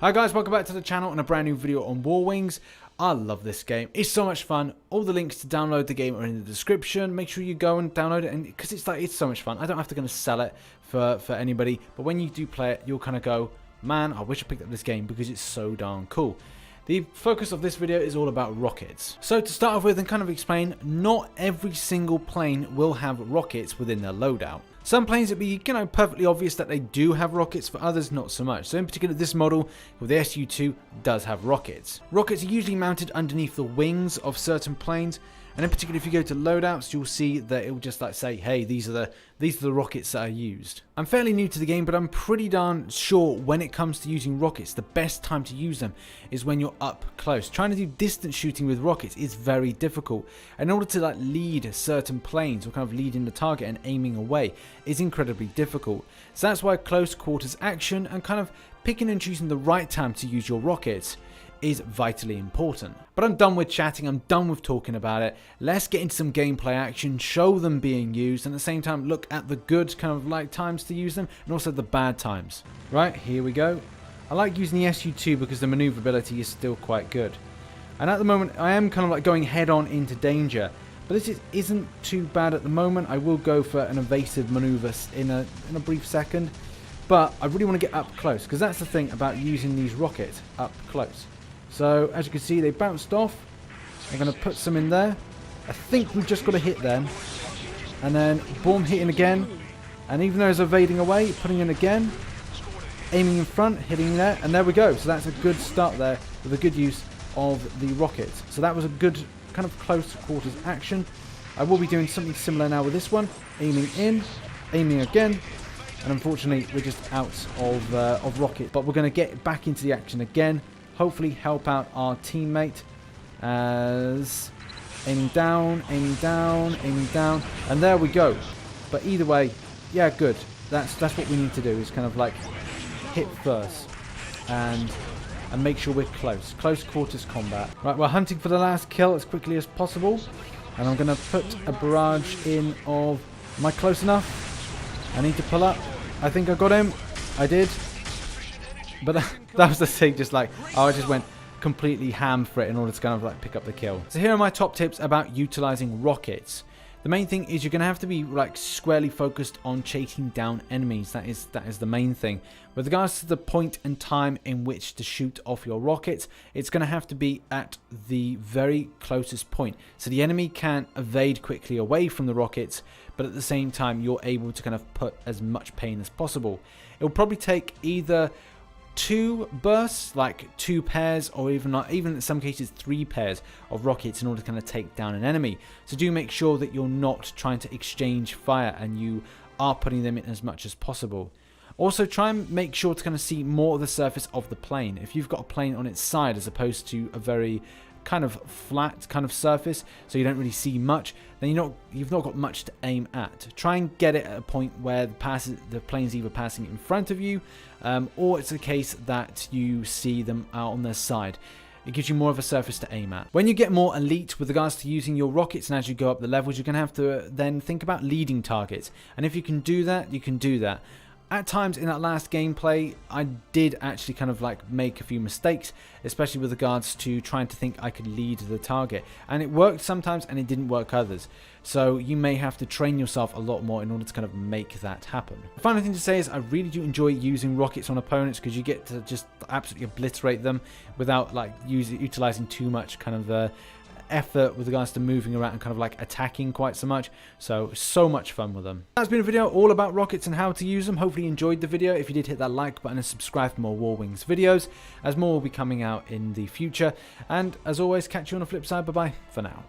Hi guys, welcome back to the channel and a brand new video on War Wings. I love this game. It's so much fun. All the links to download the game are in the description. Make sure you go and download it, and because it's so much fun. I don't have to sell it for anybody, but when you do play it, you'll kind of go, man, I wish I picked up this game because it's so darn cool. The focus of this video is all about rockets. So to start off with and kind of explain, not every single plane will have rockets within their loadout. Some planes it'd be, perfectly obvious that they do have rockets, for others not so much. So in particular this model with the SU-2 does have rockets. Rockets are usually mounted underneath the wings of certain planes, and in particular if you go to loadouts you'll see that it will just like say, hey, these are the rockets that are used. I'm fairly new to the game, but I'm pretty darn sure when it comes to using rockets, the best time to use them is when you're up close. Trying to do distance shooting with rockets is very difficult. And in order to lead certain planes or kind of leading the target and aiming away is incredibly difficult. So that's why close quarters action and kind of picking and choosing the right time to use your rockets is vitally important. But I'm done with chatting, I'm done with talking about it. Let's get into some gameplay action, show them being used, and at the same time look at the good times to use them and also the bad times. Right, here we go. I like using the SU-2 because the maneuverability is still quite good. And at the moment I am going head on into danger, but this isn't too bad at the moment. I will go for an evasive maneuver in a brief second, but I really want to get up close because that's the thing about using these rockets up close. So, as you can see, they bounced off. I'm going to put some in there. I think we've just got to hit them. And then, boom, hitting again. And even though it's evading away, putting in again. Aiming in front, hitting there. And there we go. So that's a good start there with a good use of the rockets. So that was a good kind of close quarters action. I will be doing something similar now with this one. Aiming in, aiming again. And unfortunately, we're just out of rocket. But we're going to get back into the action again. Hopefully help out our teammate as aiming down, aiming down, aiming down, and there we go. But either way, yeah, good. That's what we need to do, is kind of hit first and make sure we're close quarters combat. Right, we're hunting for the last kill as quickly as possible, and I'm going to put a barrage in of, am I close enough? I need to pull up. I think I got him. I did. But that was the thing, I just went completely ham for it in order to pick up the kill. So here are my top tips about utilizing rockets. The main thing is you're going to have to be squarely focused on chasing down enemies. That is the main thing. With regards to the point and time in which to shoot off your rockets, it's going to have to be at the very closest point. So the enemy can evade quickly away from the rockets, but at the same time you're able to put as much pain as possible. It will probably take either 2 bursts, 2 pairs, or even in some cases 3 pairs of rockets in order to take down an enemy. So do make sure that you're not trying to exchange fire and you are putting them in as much as possible. Also, try and make sure to see more of the surface of the plane. If you've got a plane on its side as opposed to a very flat surface, so you don't really see much, then you've not got much to aim at. Try and get it at a point where the plane's either passing in front of you, or it's a case that you see them out on their side. It gives you more of a surface to aim at. When you get more elite with regards to using your rockets, and as you go up the levels, you're going to have to then think about leading targets. And if you can do that, you can do that. At times in that last gameplay, I did actually make a few mistakes, especially with regards to trying to think I could lead the target. And it worked sometimes and it didn't work others. So you may have to train yourself a lot more in order to make that happen. The final thing to say is I really do enjoy using rockets on opponents because you get to just absolutely obliterate them without utilizing too much effort with regards to moving around and attacking quite so much. So much fun with them. That's been a video all about rockets and how to use them. Hopefully you enjoyed the video. If you did, hit that like button and subscribe for more War Wings videos, as more will be coming out in the future. And as always, catch you on the flip side. Bye bye for now.